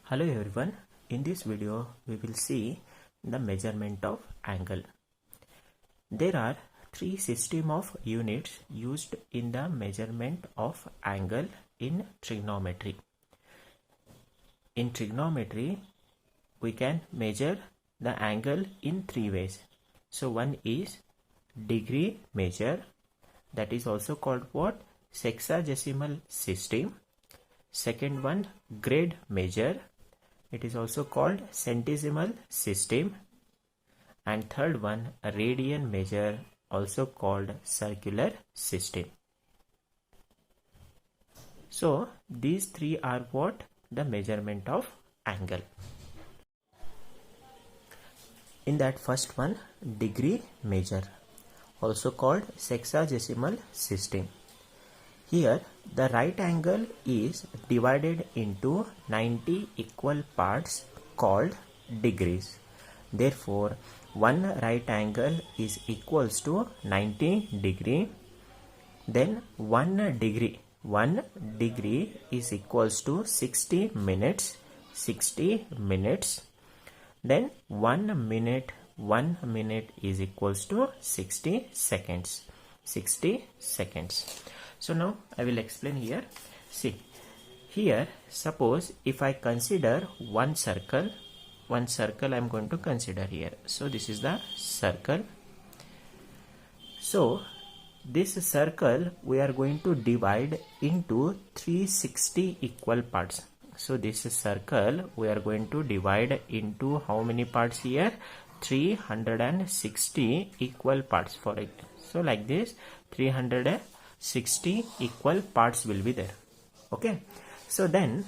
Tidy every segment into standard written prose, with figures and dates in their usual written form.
Hello everyone, in this video we will see the measurement of angle. There are three systems of units used in the measurement of angle in trigonometry. In trigonometry we can measure the angle in three ways. So one is degree measure, that is also called what? Sexagesimal system. Second one, grade measure, it is also called centesimal system. And third one, a radian measure, also called circular system. So these three are what? The measurement of angle. In that first one, degree measure, also called sexagesimal system. Here the right angle is divided into 90 equal parts called degrees. Therefore, one right angle is equals to 90 degree. Then 1 degree is equals to 60 minutes. Then 1 minute is equals to 60 seconds. So now I will explain here. See, here suppose if I consider one circle I am going to consider here. So this is the circle. So this circle we are going to divide into 360 equal parts. So this circle we are going to divide into how many parts here? 360 equal parts for it. So like this 360 equal parts will be there. Okay, so then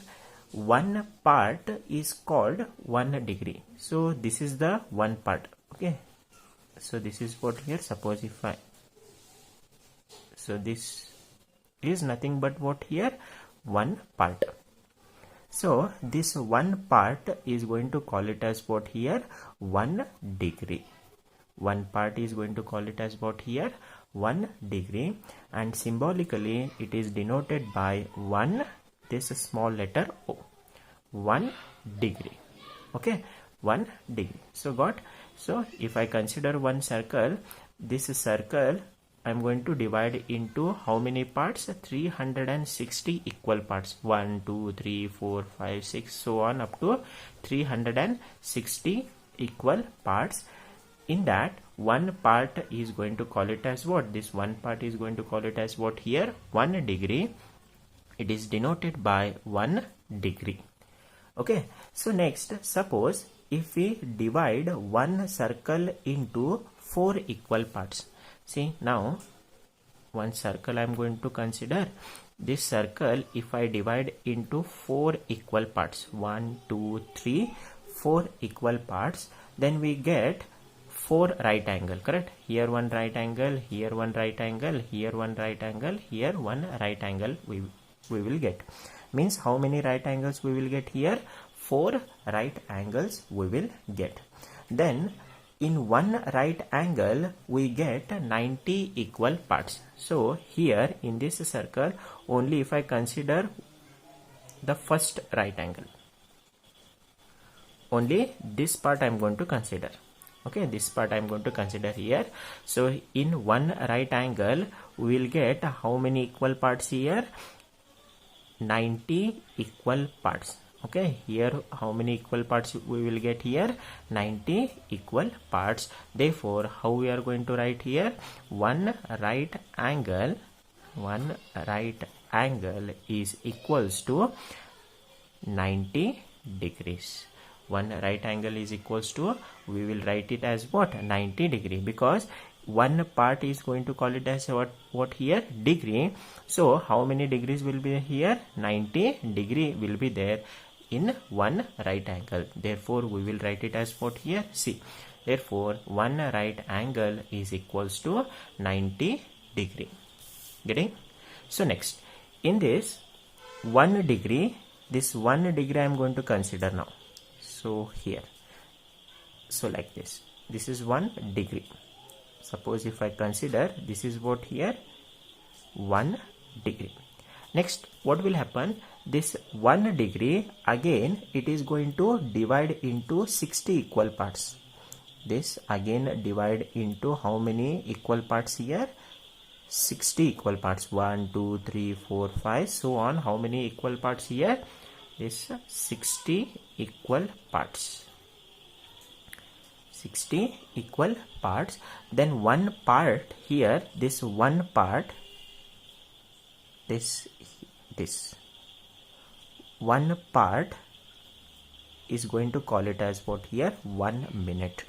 one part is called 1 degree. So this is the one part. Okay, so this is what here. Suppose if I, so this is nothing but what here? One part. So this one part is going to call it as what here? 1 degree. One part is going to call it as what here? 1 degree, and symbolically it is denoted by 1, this small letter O. 1 degree. Okay, 1 degree. So got. So if I consider one circle, this circle I am going to divide into how many parts? 360 equal parts. 1, 2, 3, 4, 5, 6, so on up to 360 equal parts. In that, one part is going to call it as what? This one part is going to call it as what here? 1 degree. It is denoted by 1 degree. Okay. So next, suppose if we divide one circle into 4 equal parts. See, now one circle I am going to consider. This circle if I divide into 4 equal parts, 1, 2, 3, 4 equal parts, then we get 4 right angle, correct? Here one right angle, here one right angle, here one right angle, here one right angle we will get. Means how many right angles we will get here? 4 right angles we will get. Then in one right angle we get 90 equal parts. So here in this circle only if I consider the first right angle, only this part I am going to consider. Okay, this part I am going to consider here. So in one right angle we will get how many equal parts here? 90 equal parts. Okay, here how many equal parts we will get here? 90 equal parts. Therefore, how we are going to write here? One right angle is equals to 90 degrees. One right angle is equals to, we will write it as what? 90 degree, because one part is going to call it as what here? Degree. So how many degrees will be here? 90 degree will be there in one right angle. Therefore we will write it as what here? C. Therefore one right angle is equals to 90 degree. Getting? So next, in this 1 degree, this 1 degree I am going to consider now. So here, so like this is 1 degree. Suppose if I consider this is what here? 1 degree. Next, what will happen? this 1 degree, again it is going to divide into 60 equal parts. This again divide into how many equal parts here? 60 equal parts. 1, 2, 3, 4, 5, so on. How many equal parts here? This 60 equal parts. 60 equal parts. Then one part here, this one part, this one part is going to call it as what here? 1 minute.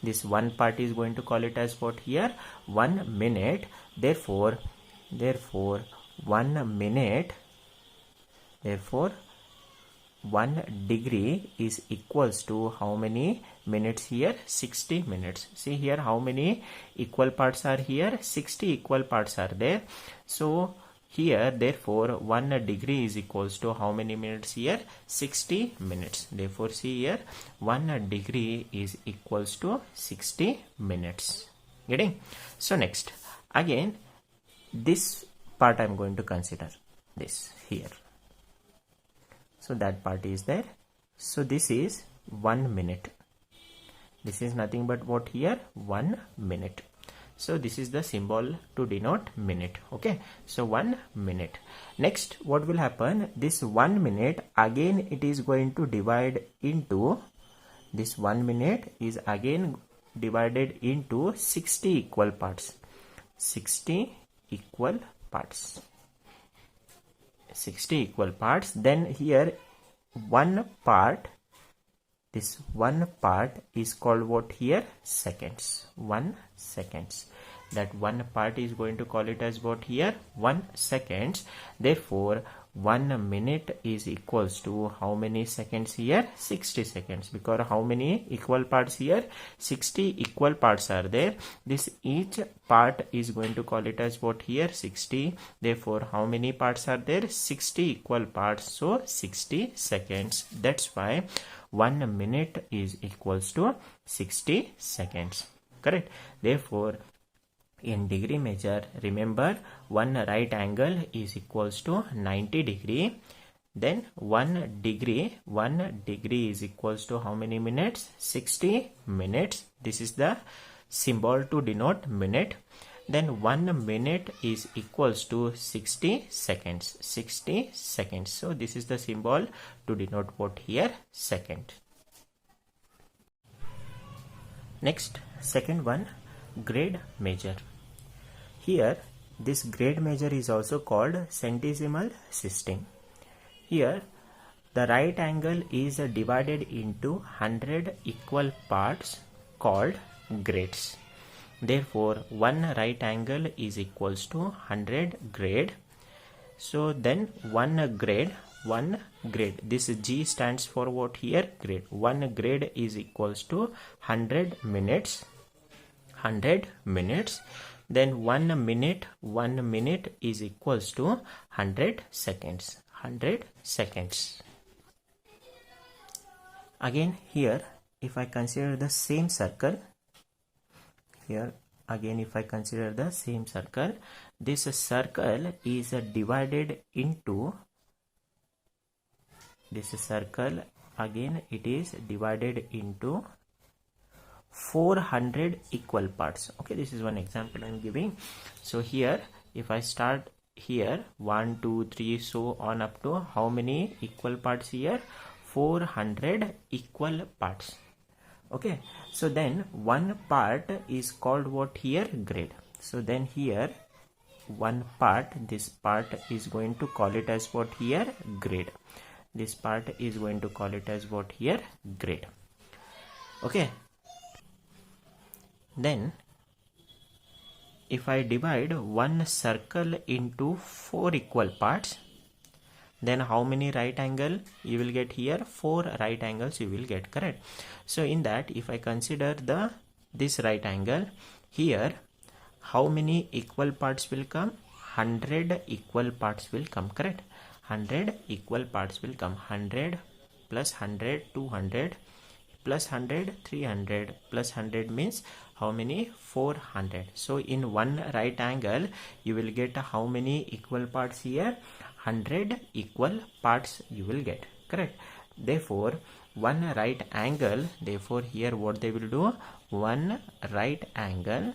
This one part is going to call it as what here? 1 minute. Therefore 1 minute, therefore 1 degree is equals to how many minutes here? 60 minutes. See here how many equal parts are here? 60 equal parts are there. So here therefore 1 degree is equals to how many minutes here? 60 minutes. Therefore see here 1 degree is equals to 60 minutes. Getting? So next, again this part I am going to consider, this here. So that part is there. So this is 1 minute. This is nothing but what here? 1 minute. So this is the symbol to denote minute. Okay. So 1 minute. Next, what will happen? This 1 minute, again it is going to divide into, this 1 minute is again divided into 60 equal parts. 60 equal parts. 60 equal parts. Then here one part, this one part is called what here? Seconds. 1 seconds. That one part is going to call it as what here? 1 seconds. Therefore 1 minute is equals to how many seconds here? 60 seconds. Because how many equal parts here? 60 equal parts are there. This each part is going to call it as what here? 60. Therefore how many parts are there? 60 equal parts. So 60 seconds. That's why 1 minute is equals to 60 seconds. Correct? Therefore in degree measure, remember one right angle is equals to 90 degree. Then 1 degree is equals to how many minutes? 60 minutes. This is the symbol to denote minute. Then 1 minute is equals to 60 seconds. 60 seconds. So this is the symbol to denote what here? Second. Next, second one, grade measure. Here this grade measure is also called centesimal system. Here the right angle is divided into 100 equal parts called grades. Therefore one right angle is equals to 100 grade. So then one grade, this G stands for what here? Grade. 1 grade is equals to 100 minutes. 100 minutes. Then 1 minute is equals to 100 seconds. 100 seconds. Again here if I consider the same circle, here again if I consider the same circle, this circle is divided into, this circle again it is divided into 400 equal parts. Okay, this is one example I am giving. So here if I start here 1, 2, 3, so on up to how many equal parts here? 400 equal parts. Okay, so then one part is called what here? Grade. So then here one part, this part is going to call it as what here? Grade. This part is going to call it as what here? Grade. Okay. Then if I divide one circle into 4 equal parts, then how many right angle you will get here? 4 right angles you will get. Correct? So in that if I consider this right angle, here how many equal parts will come? 100 equal parts will come. Correct? 100 equal parts will come. 100 plus 100 200 plus 100 300 plus 100 means how many? 400. So in one right angle you will get how many equal parts here? 100 equal parts you will get. Correct. Therefore one right angle, therefore here what they will do, one right angle,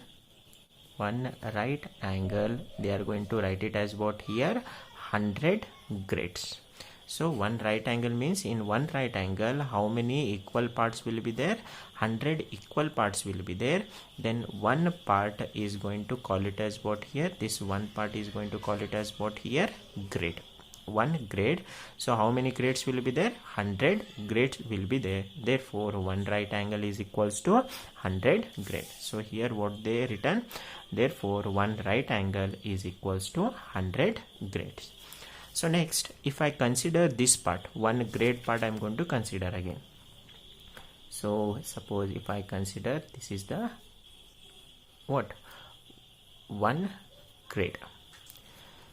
they are going to write it as what here, 100 grades. So one right angle means, in one right angle how many equal parts will be there, 100 equal parts will be there. Then one part is going to call it as what here, this one part is going to call it as what here, grade. One grade. So how many grades will be there, 100 grades will be there. Therefore one right angle is equals to 100 grade. So here what they written, therefore one right angle is equals to 100 grades. So next, if I consider this part, one grade part I am going to consider again. So suppose if I consider this is the what, one grade.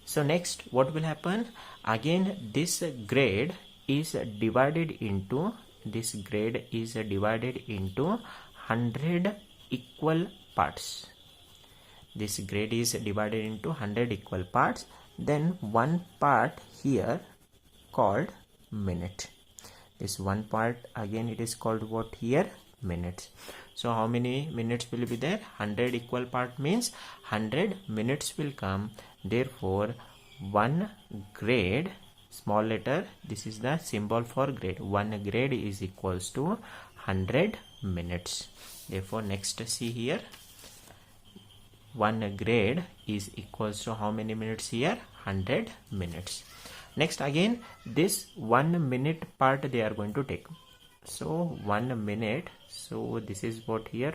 So next what will happen, again this grade is divided into, 100 equal parts. This grade is divided into 100 equal parts. Then one part here called minute. This one part again it is called what here, minutes. So how many minutes will be there, 100 equal part means 100 minutes will come. Therefore one grade, small letter, this is the symbol for grade, one grade is equals to 100 minutes. Therefore next see here, one grade is equals to how many minutes here, 100 minutes. Next again this 1 minute part they are going to take. So 1 minute, so this is what here,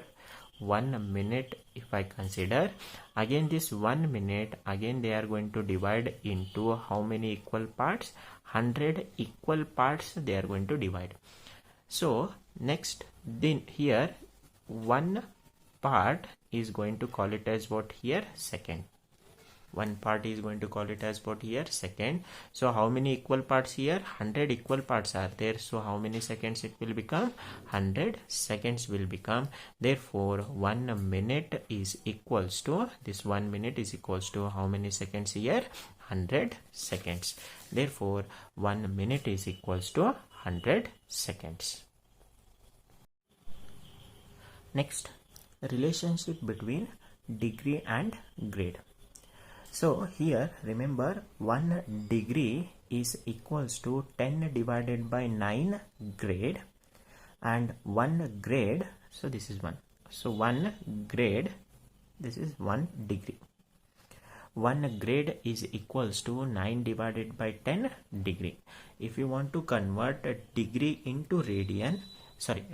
1 minute if I consider, again this 1 minute again they are going to divide into how many equal parts, 100 equal parts they are going to divide. So next then here one part is going to call it as what here, second. One part is going to call it as what here, second. So how many equal parts here, 100 equal parts are there. So how many seconds it will become, 100 seconds will become. Therefore 1 minute is equals to, this 1 minute is equals to how many seconds here, 100 seconds. Therefore 1 minute is equals to 100 seconds. Next, relationship between degree and grade. So here remember 1 degree is equals to 10 divided by 9 grade, and 1 grade, so this is 1. So 1 grade, this is 1 degree. 1 grade is equals to 9 divided by 10 degree. If you want to convert a degree into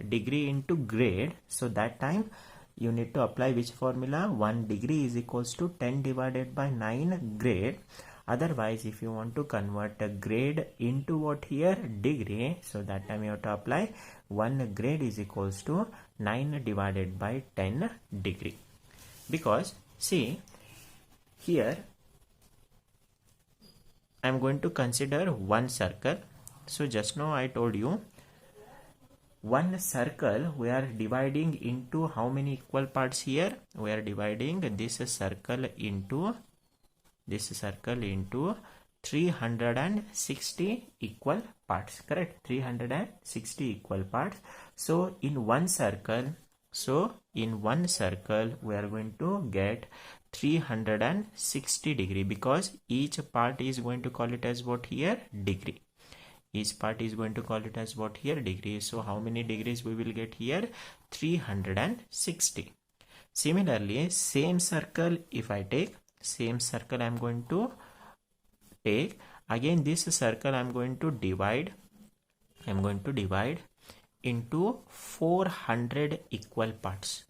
degree into grade, so that time you need to apply which formula, 1 degree is equals to 10 divided by 9 grade. Otherwise if you want to convert a grade into what here, degree, so that time you have to apply 1 grade is equals to 9 divided by 10 degree. Because see here I am going to consider one circle. So just now I told you, one circle we are dividing into how many equal parts here, we are dividing this circle into 360 equal parts. Correct, 360 equal parts. So in one circle we are going to get 360 degree, because each part is going to call it as what here, degree. Each part is going to call it as what here, degree. So how many degrees we will get here, 360. Similarly same circle if I take, same circle I am going to take, again this circle I am going to divide into 400 equal parts.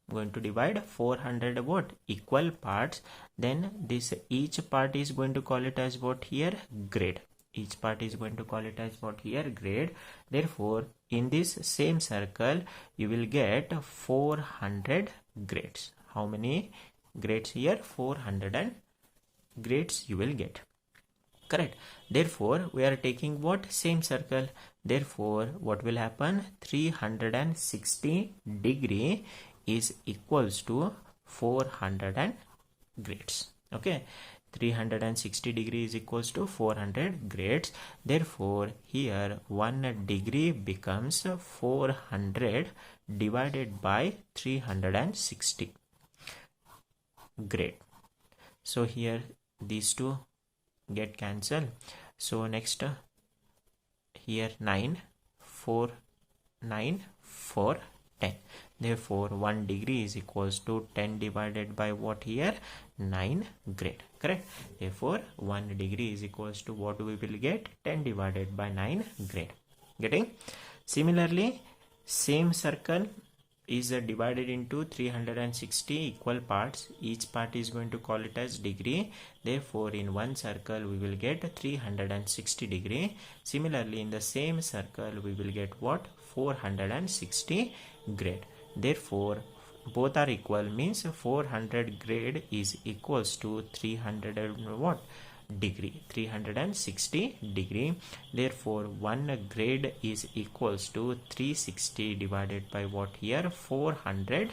I'm going to divide 400 what, equal parts. Then this each part is going to call it as what here, grade. Each part is going to call it as what here, grade. Therefore in this same circle you will get 400 grades. How many grades here, 400 grades you will get. Correct. Therefore we are taking what, same circle. Therefore what will happen, 360 degree is equals to 400 grades. Okay. 360 degree is equals to 400 grades. Therefore, here 1 degree becomes 400 divided by 360 grade. So here these two get cancelled. So next here 9, 4, 9, 4, 10. Therefore 1 degree is equals to 10 divided by what here? 9 grade. Correct. Therefore 1 degree is equals to what we will get? 10 divided by 9 grade. Getting? Similarly, same circle is divided into 360 equal parts. Each part is going to call it as degree. Therefore in one circle we will get 360 degree. Similarly in the same circle we will get what? 460 grade. Therefore both are equal, means 400 grade is equals to 300 and what? Degree, 360 degree. Therefore 1 grade is equals to 360 divided by what here? 400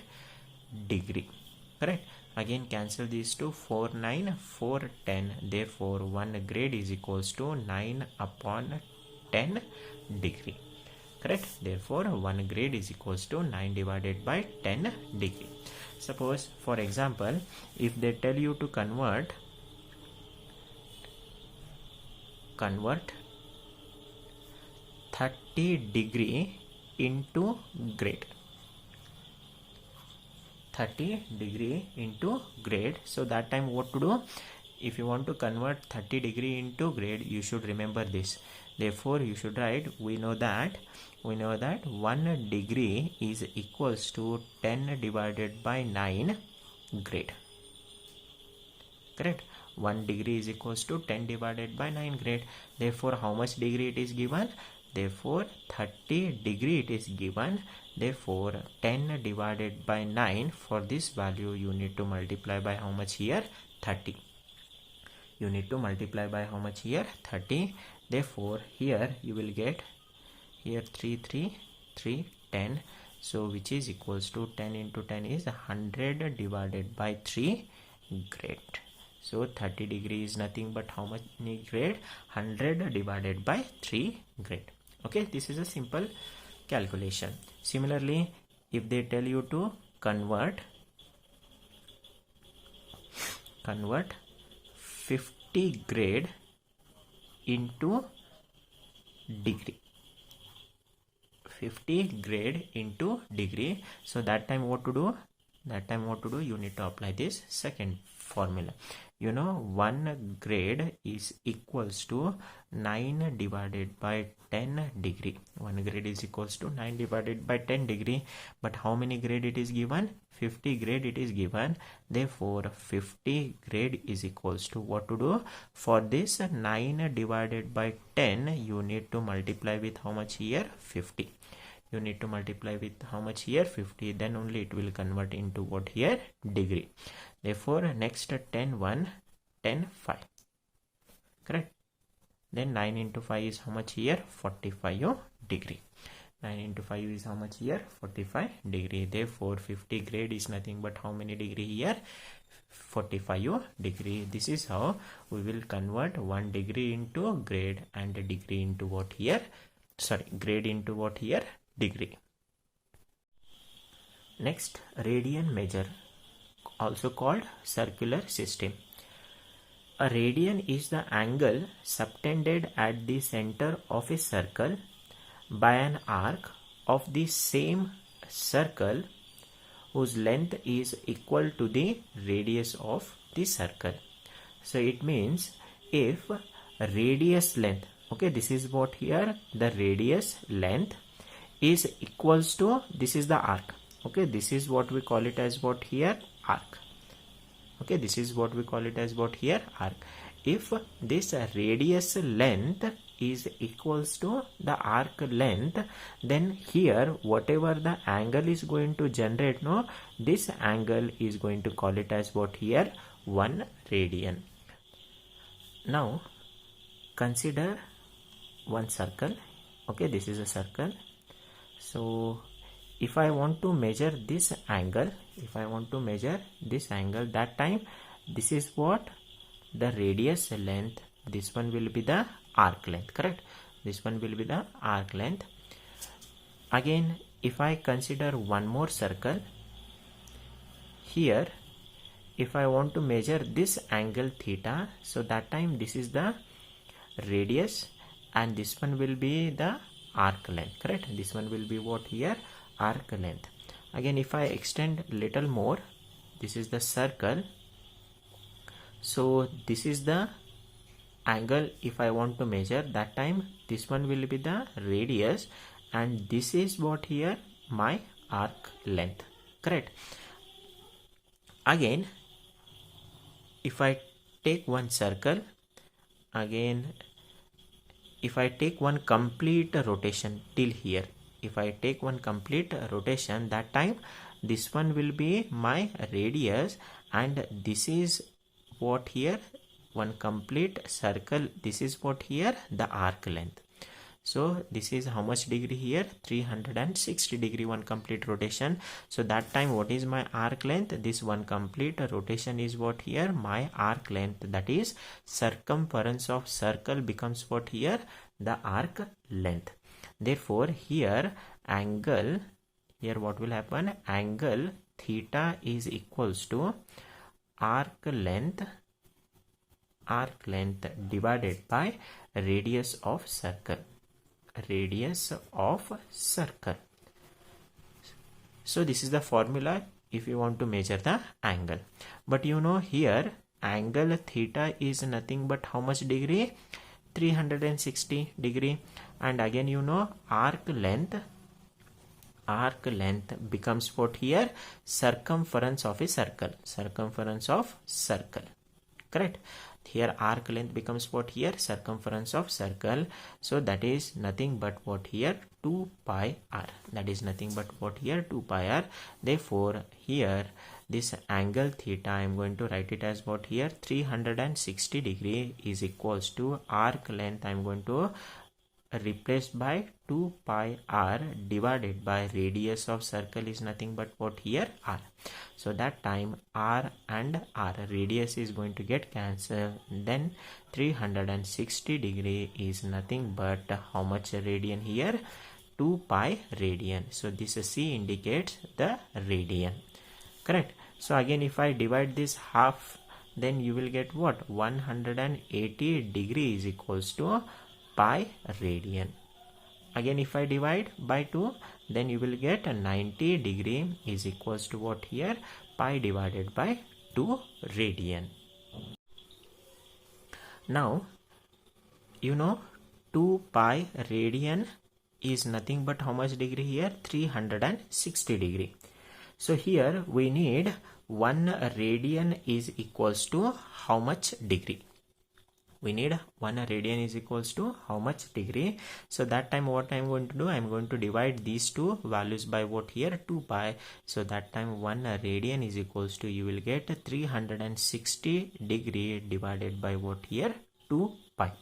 degree. Correct. Again cancel these two. 4, 9, 4, 10. Therefore 1 grade is equals to 9 upon 10 degree. Correct. Therefore 1 grade is equals to 9 divided by 10 degree. Suppose for example, if they tell you to convert 30 degree into grade. 30 degree into grade. So that time what to do? If you want to convert 30 degree into grade, you should remember this. Therefore you should write, we know that 1 degree is equals to 10 divided by 9 grade. Correct. 1 degree is equals to 10 divided by 9 grade. Therefore how much degree it is given? Therefore 30 degree it is given. Therefore 10 divided by 9, for this value you need to multiply by how much here? 30. You need to multiply by how much here? 30. Therefore here you will get here 3, 3, 3, 10. So which is equals to 10 into 10 is 100 divided by 3 grade. So 30 degree is nothing but how much grade? 100 divided by 3 grade. Okay, this is a simple calculation. Similarly, if they tell you to convert 50 grade into degree. 50 grade into degree. So that time what to do? You need to apply this second formula. You know 1 grade is equals to 9 divided by 10 degree. 1 grade is equals to 9 divided by 10 degree. But how many grade it is given? 50 grade it is given. Therefore 50 grade is equals to what to do? For this 9 divided by 10 you need to multiply with how much here? 50. You need to multiply with how much here? 50. Then only it will convert into what here? Degree. Therefore next 10 1, 10 5. Correct. Then 9 into 5 is how much here? 45 degree. 9 into 5 is how much here? 45 degree. Therefore 50 grade is nothing but how many degree here? 45 degree. This is how we will convert 1 degree into grade and a degree into what here? Sorry, grade into what here? Degree. Next, radian measure, also called circular system. A radian is the angle subtended at the center of a circle by an arc of the same circle whose length is equal to the radius of the circle. So it means if radius length, okay, this is what here, the radius length is equals to, this is the arc, okay, this is what we call it as what here? Arc. Okay, this is what we call it as what here? Arc. If this radius length is equals to the arc length, then here whatever the angle is going to generate, no, this angle is going to call it as what here? 1 radian. Now consider one circle. Okay, this is a circle. So if I want to measure this angle, that time this is what? the radius length, this one will be the arc length, correct? This one will be the arc length. Again, if I consider one more circle, here if I want to measure this angle theta, so that time this is the radius and this one will be the arc length, correct? This one will be what here? Arc length. Again, if I extend little more, this is the circle, so this is the angle if I want to measure, that time this one will be the radius and this is what here? My arc length, correct? Again, if I take one circle, again if I take one complete rotation till here, if I take one complete rotation, that time this one will be my radius and this is what here? One complete circle, this is what here? The arc length. So this is how much degree here? 360 degree, one complete rotation. So that time what is my arc length? This one complete rotation is what here? My arc length, that is circumference of circle becomes what here? The arc length. Therefore here angle, here what will happen? Angle theta is equals to arc length divided by radius of circle. Radius of circle. So this is the formula if you want to measure the angle. But you know here angle theta is nothing but how much degree? 360 degree. And again you know arc length becomes what here? Circumference of a circle. Circumference of circle, correct? Here arc length becomes what here? Circumference of circle. So that is nothing but what here? 2 pi r. That is nothing but what here? 2 pi r. Therefore here this angle theta, I am going to write it as what here? 360 degree is equals to arc length, I am going to replace by 2 pi r divided by radius of circle is nothing but what here? R. So that time r and r, radius is going to get cancelled, then 360 degree is nothing but how much radian here? 2 pi radian. So this C indicates the radian, correct? So again if I divide this half, then you will get what? 180 degree is equals to pi radian. Again if I divide by 2, then you will get 90 degree is equals to what here? Pi divided by 2 radian. Now you know 2 pi radian is nothing but how much degree here? 360 degree. So here we need 1 radian is equals to how much degree? We need 1 radian is equals to how much degree? So that time what I am going to do? I am going to divide these two values by what here? 2 pi. So that time 1 radian is equals to, you will get 360 degree divided by what here? 2 pi.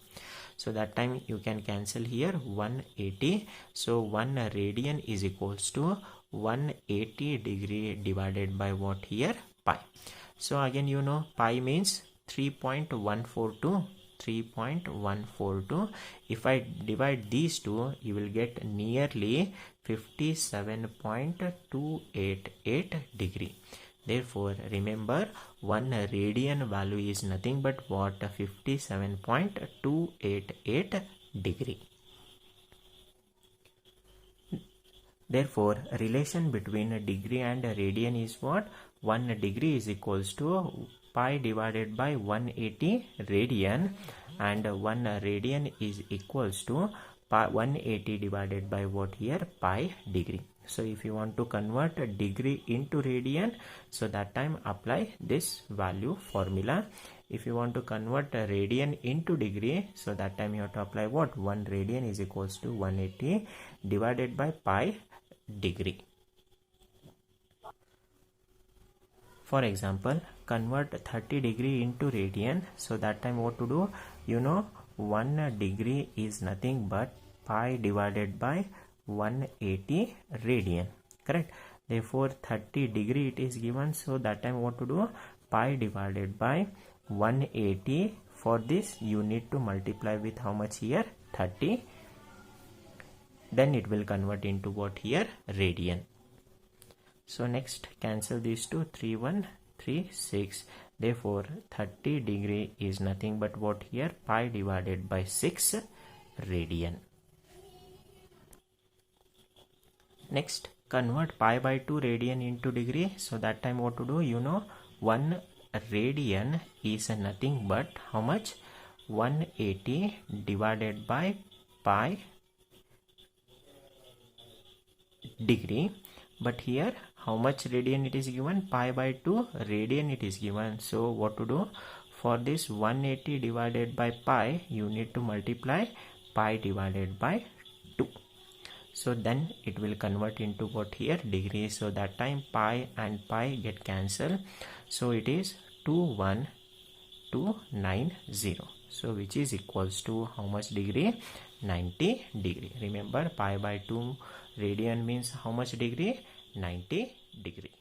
So that time you can cancel here 180. So 1 radian is equals to 180 degree divided by what here? Pi. So again you know pi means 3.142. If I divide these two, you will get nearly 57.288 degree. Therefore remember 1 radian value is nothing but what? 57.288 degree. Therefore relation between degree and radian is what? 1 degree is equals to pi divided by 180 radian, and 1 radian is equals to 180 divided by what here? Pi degree. So if you want to convert a degree into radian, so that time apply this value formula. If you want to convert a radian into degree, so that time you have to apply what? 1 radian is equals to 180 divided by pi degree. For example, convert 30 degree into radian. So that time what to do? You know 1 degree is nothing but pi divided by 180 radian, correct? Therefore 30 degree it is given. So that time what to do? Pi divided by 180. For this you need to multiply with how much here? 30. Then it will convert into what here? Radian. So next cancel these two. 3 1 3 6. Therefore 30 degree is nothing but what here? Pi divided by 6 radian. Next, convert pi by 2 radian into degree. So that time what to do? You know, 1 radian is nothing but how much? 180 divided by pi degree. But here how much radian it is given? Pi by 2 radian it is given. So what to do? For this 180 divided by pi, you need to multiply pi divided by 2. So then it will convert into what here? Degree. So that time pi and pi get cancelled. So it is 21290. So which is equals to how much degree? 90 degree. Remember, pi by 2 radian means how much degree? 90 degree.